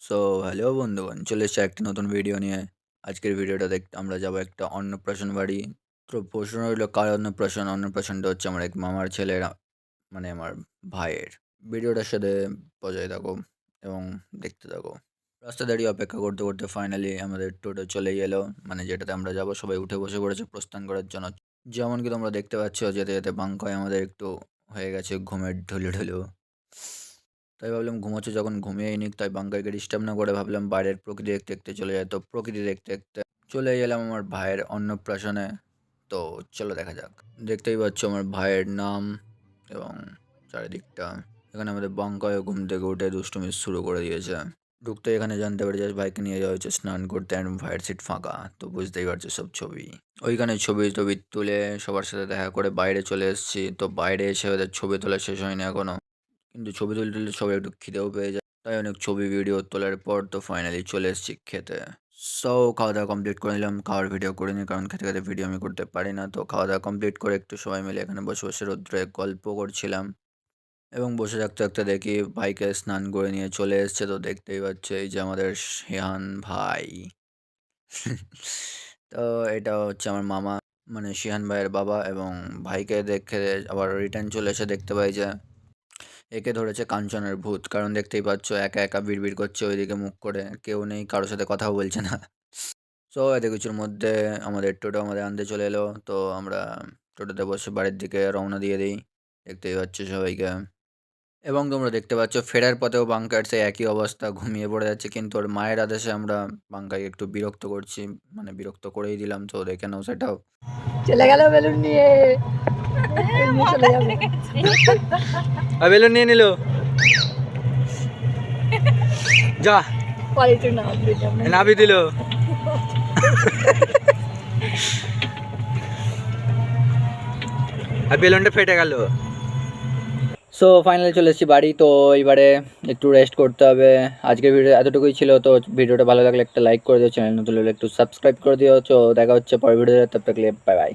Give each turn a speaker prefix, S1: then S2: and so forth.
S1: So hello বন্ধুগণ, চলে এসেছি একটা নতুন ভিডিও নিয়ে। আজকের ভিডিওটা দেখতে আমরা যাব একটা অন্নপ্রাশন বাড়ি। তো প্রশ্ন রইল কার অন্নপ্রাশন? অন্নপ্রাশনটা হচ্ছে আমার এক মামার ছেলের, মানে আমার ভাইয়ের। ভিডিওটার সাথে বজায় থাকো এবং দেখতে থাকো। রাস্তা দাঁড়িয়ে অপেক্ষা করতে করতে ফাইনালি আমাদের টোটো চলেই এলো, মানে যেটাতে আমরা যাব। সবাই উঠে বসে পড়েছে প্রস্থান করার জন্য। যেমনকি তোমরা দেখতে পাচ্ছ, যেতে যেতে বাঙ্কায় আমাদের একটু হয়ে গেছে ঘুমের ঢুলু ঢুলু। তাই ভাবলাম ঘুমোচ্ছে যখন ঘুমিয়েই নিক, তাই বাঙ্কারকে ডিস্টার্ব না করে ভাবলাম বাইরের প্রকৃতি দেখতে দেখতে চলে যায়। তো প্রকৃতি দেখতে দেখতে চলে এলাম আমার ভাইয়ের অন্নপ্রাশনে। তো চলো দেখা যাক। দেখতেই পাচ্ছ আমার ভাইয়ের নাম এবং চারিদিকটা। এখানে আমাদের বাঙ্কায় ঘুম থেকে উঠে দুষ্টুমি শুরু করে দিয়েছে। ঢুকতে এখানে জানতে পারি যে ভাইকে নিয়ে যাওয়া হয়েছে স্নান করতে, আর ভাইয়ের সিট ফাঁকা। তো বুঝতেই পারছো সব ছবি। ওইখানে ছবি টবি তুলে সবার সাথে দেখা করে বাইরে চলে এসেছি। তো বাইরে এসে ওদের ছবি তোলা শেষ হয়নি এখনো, কিন্তু ছবি তুলতে তুলতে সবাই একটু খিদেও পেয়ে যায়। তাই অনেক ছবি ভিডিও তোলার পর তো ফাইনালি চলে এসেছি খেতে। সো খাওয়া দাওয়া কমপ্লিট করে নিলাম। খাওয়ার ভিডিও করিনি কারণ খেতে খেতে ভিডিও আমি করতে পারি না। তো খাওয়া দাওয়া কমপ্লিট করে একটু সবাই মিলে এখানে বসে বসে রৌদ্রে গল্প করছিলাম। এবং বসে থাকতে থাকতে দেখি ভাইকে স্নান করে নিয়ে চলে এসছে। তো দেখতেই পাচ্ছে এই যে আমাদের শিহান ভাই। তো এটা হচ্ছে আমার মামা, মানে শিহান ভাইয়ের বাবা। এবং ভাইকে দেখে আবার রিটার্ন চলে এসে দেখতে পাই যে একে ধরেছে কাঞ্চনের ভূত। কারণ দেখতেই পাচ্ছ একা একা বিড়বিড় করছে ওইদিকে মুখ করে, কেউ নেই, কারোর সাথে কথাও বলছে না। সো এত কিছুর মধ্যে আমাদের টোটো আমাদের আনতে চলে এলো। তো আমরা টোটোতে বসে বাড়ির দিকে রওনা দিয়ে দিই, দেখতেই পাচ্ছ সবাইকে। এবং তোমরা দেখতে পাচ্ছ ফেরার পথেও বাঙ্কার সেই একই অবস্থা, ঘুমিয়ে পড়ে যাচ্ছে। কিন্তু ওর মায়ের আদেশে আমরা বাঙ্কাকে একটু বিরক্ত করছি, মানে বিরক্ত করেই দিলাম। তো দেখে নাও সেটাও।
S2: চলে গেল বেলুন নিয়ে, চলে যাবে।
S1: বেলুন নিয়ে নিল, যা
S2: পরে
S1: নাবি দিল। আর বেলুনটা ফেটে গেল। সো ফাইনালি চলে এসেছি বাড়ি। তো এইবারে একটু রেস্ট করতে হবে। আজকের ভিডিও এতটুকুই ছিল। তো ভিডিওটা ভালো লাগলে একটা লাইক করে দিও, চ্যানেল নতুন হলে একটু সাবস্ক্রাইব করে দিও। তো দেখা হচ্ছে পরের ভিডিওতে, তব তক বাই বাই।